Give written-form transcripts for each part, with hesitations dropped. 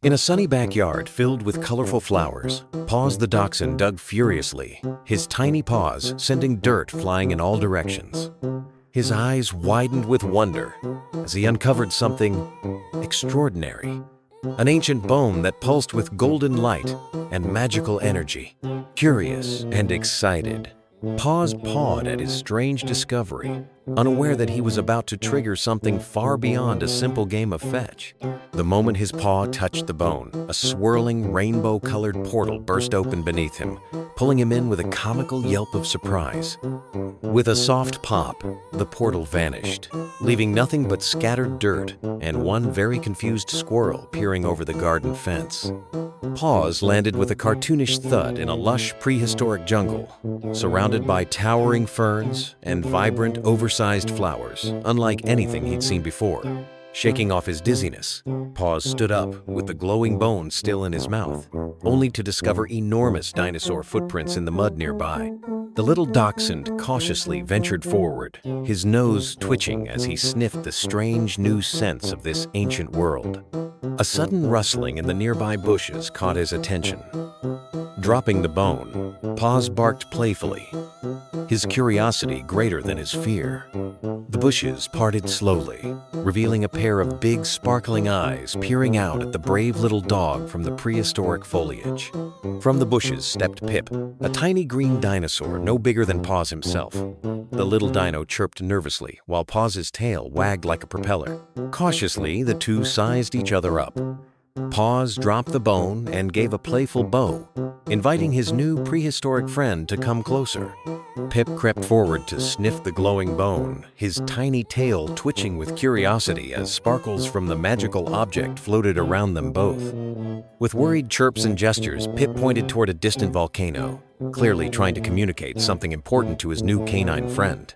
In a sunny backyard filled with colorful flowers, Paws the dachshund dug furiously, his tiny paws sending dirt flying in all directions. His eyes widened with wonder as he uncovered something extraordinary. An ancient bone that pulsed with golden light and magical energy. Curious and excited, Paws pawed at his strange discovery, unaware that he was about to trigger something far beyond a simple game of fetch. The moment his paw touched the bone, a swirling rainbow-colored portal burst open beneath him, pulling him in with a comical yelp of surprise. With a soft pop, the portal vanished, leaving nothing but scattered dirt and one very confused squirrel peering over the garden fence. Paws landed with a cartoonish thud in a lush prehistoric jungle, surrounded by towering ferns and vibrant, oversized flowers, unlike anything he'd seen before. Shaking off his dizziness, Paws stood up with the glowing bone still in his mouth, only to discover enormous dinosaur footprints in the mud nearby. The little dachshund cautiously ventured forward, his nose twitching as he sniffed the strange new scents of this ancient world. A sudden rustling in the nearby bushes caught his attention. Dropping the bone, Paws barked playfully, his curiosity greater than his fear. The bushes parted slowly, revealing a pair of big, sparkling eyes peering out at the brave little dog from the prehistoric foliage. From the bushes stepped Pip, a tiny green dinosaur no bigger than Paws himself. The little dino chirped nervously while Paws' tail wagged like a propeller. Cautiously, the two sized each other up. Paws dropped the bone and gave a playful bow, inviting his new prehistoric friend to come closer. Pip crept forward to sniff the glowing bone, his tiny tail twitching with curiosity as sparkles from the magical object floated around them both. With worried chirps and gestures, Pip pointed toward a distant volcano, clearly trying to communicate something important to his new canine friend.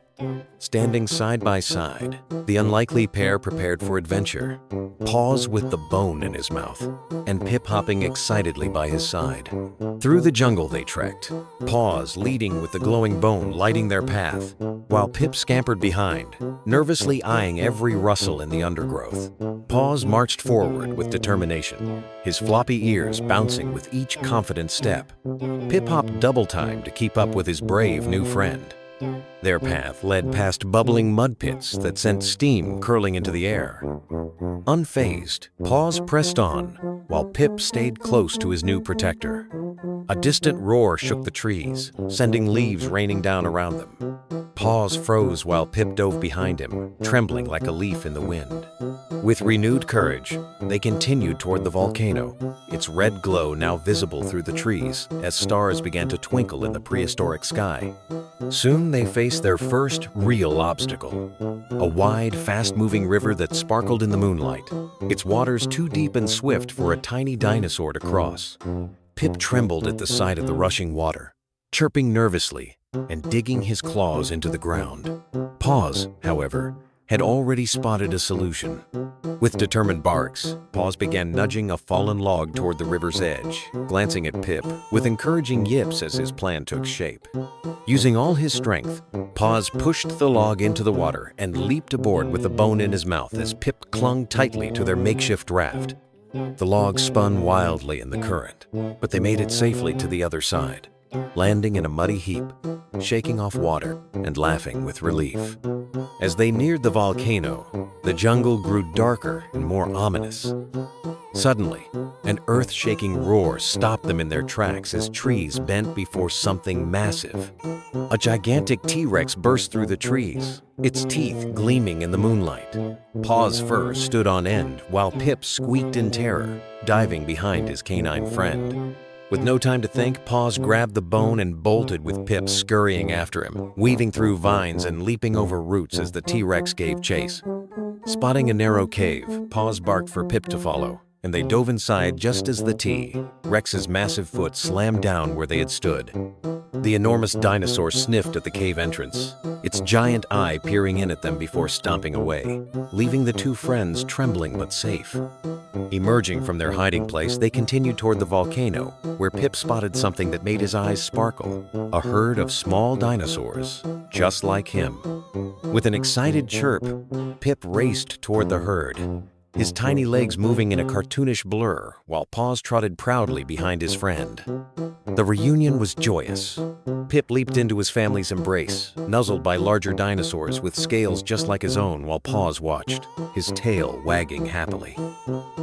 Standing side by side, the unlikely pair prepared for adventure, Paws with the bone in his mouth, and Pip hopping excitedly by his side. Through the jungle they trekked, Paws leading with the glowing bone lighting their path, while Pip scampered behind, nervously eyeing every rustle in the undergrowth. Paws marched forward with determination, his floppy ears bouncing with each confident step. Pip hopped double time to keep up with his brave new friend. Their path led past bubbling mud pits that sent steam curling into the air. Unfazed, Paws pressed on, while Pip stayed close to his new protector. A distant roar shook the trees, sending leaves raining down around them. Paws froze while Pip dove behind him, trembling like a leaf in the wind. With renewed courage, they continued toward the volcano, its red glow now visible through the trees as stars began to twinkle in the prehistoric sky. Soon they faced their first real obstacle, a wide, fast-moving river that sparkled in the moonlight, its waters too deep and swift for a tiny dinosaur to cross. Pip trembled at the sight of the rushing water, chirping nervously and digging his claws into the ground. Paws, however, had already spotted a solution. With determined barks, Paws began nudging a fallen log toward the river's edge, glancing at Pip with encouraging yips as his plan took shape. Using all his strength, Paws pushed the log into the water and leaped aboard with the bone in his mouth as Pip clung tightly to their makeshift raft. The log spun wildly in the current, but they made it safely to the other side, landing in a muddy heap, shaking off water and laughing with relief. As they neared the volcano, the jungle grew darker and more ominous. Suddenly, an earth-shaking roar stopped them in their tracks as trees bent before something massive. A gigantic T-Rex burst through the trees, its teeth gleaming in the moonlight. Paws' fur stood on end while Pip squeaked in terror, diving behind his canine friend. With no time to think, Paws grabbed the bone and bolted with Pip scurrying after him, weaving through vines and leaping over roots as the T-Rex gave chase. Spotting a narrow cave, Paws barked for Pip to follow, and they dove inside just as the T-Rex's massive foot slammed down where they had stood. The enormous dinosaur sniffed at the cave entrance, its giant eye peering in at them before stomping away, leaving the two friends trembling but safe. Emerging from their hiding place, they continued toward the volcano, where Pip spotted something that made his eyes sparkle, a herd of small dinosaurs, just like him. With an excited chirp, Pip raced toward the herd, his tiny legs moving in a cartoonish blur while Paws trotted proudly behind his friend. The reunion was joyous. Pip leaped into his family's embrace, nuzzled by larger dinosaurs with scales just like his own while Paws watched, his tail wagging happily.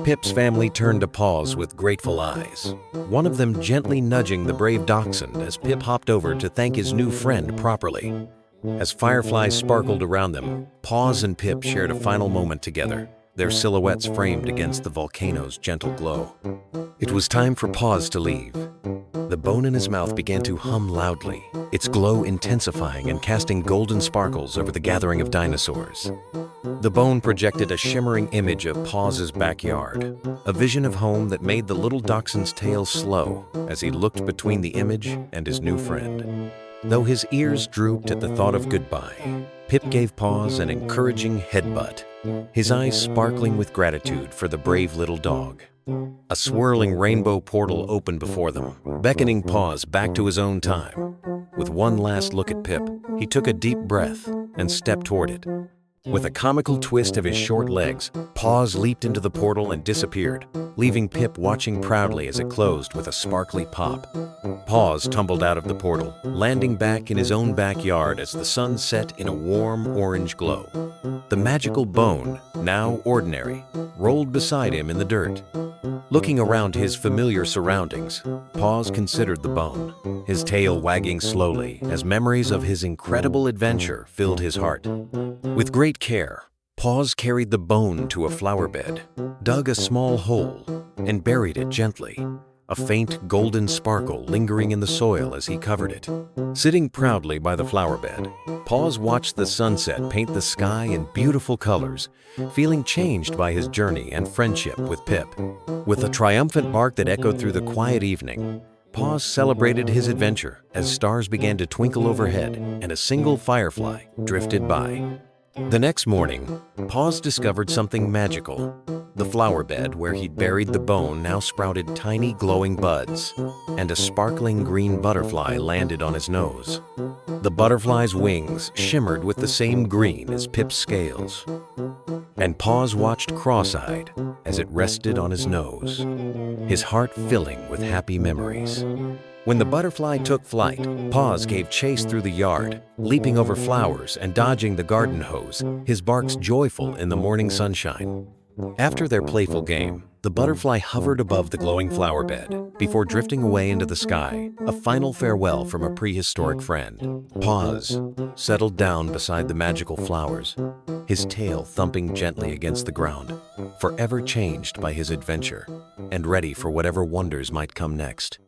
Pip's family turned to Paws with grateful eyes, one of them gently nudging the brave Dachshund as Pip hopped over to thank his new friend properly. As fireflies sparkled around them, Paws and Pip shared a final moment together, their silhouettes framed against the volcano's gentle glow. It was time for Paws to leave. The bone in his mouth began to hum loudly, its glow intensifying and casting golden sparkles over the gathering of dinosaurs. The bone projected a shimmering image of Paws's backyard, a vision of home that made the little dachshund's tail slow as he looked between the image and his new friend. Though his ears drooped at the thought of goodbye, Pip gave Paws an encouraging headbutt, his eyes sparkling with gratitude for the brave little dog. A swirling rainbow portal opened before them, beckoning Paws back to his own time. With one last look at Pip, he took a deep breath and stepped toward it. With a comical twist of his short legs, Paws leaped into the portal and disappeared, leaving Pip watching proudly as it closed with a sparkly pop. Paws tumbled out of the portal, landing back in his own backyard as the sun set in a warm orange glow. The magical bone, now ordinary, rolled beside him in the dirt. Looking around his familiar surroundings, Paws considered the bone, his tail wagging slowly as memories of his incredible adventure filled his heart. With great care, Paws carried the bone to a flower bed, dug a small hole, and buried it gently, a faint golden sparkle lingering in the soil as he covered it. Sitting proudly by the flower bed, Paws watched the sunset paint the sky in beautiful colors, feeling changed by his journey and friendship with Pip. With a triumphant bark that echoed through the quiet evening, Paws celebrated his adventure as stars began to twinkle overhead and a single firefly drifted by. The next morning, Paws discovered something magical. The flower bed where he'd buried the bone now sprouted tiny glowing buds, and a sparkling green butterfly landed on his nose. The butterfly's wings shimmered with the same green as Pip's scales, and Paws watched cross-eyed as it rested on his nose, his heart filling with happy memories. When the butterfly took flight, Paws gave chase through the yard, leaping over flowers and dodging the garden hose, his barks joyful in the morning sunshine. After their playful game, the butterfly hovered above the glowing flower bed before drifting away into the sky, a final farewell from a prehistoric friend. Paws settled down beside the magical flowers, his tail thumping gently against the ground, forever changed by his adventure and ready for whatever wonders might come next.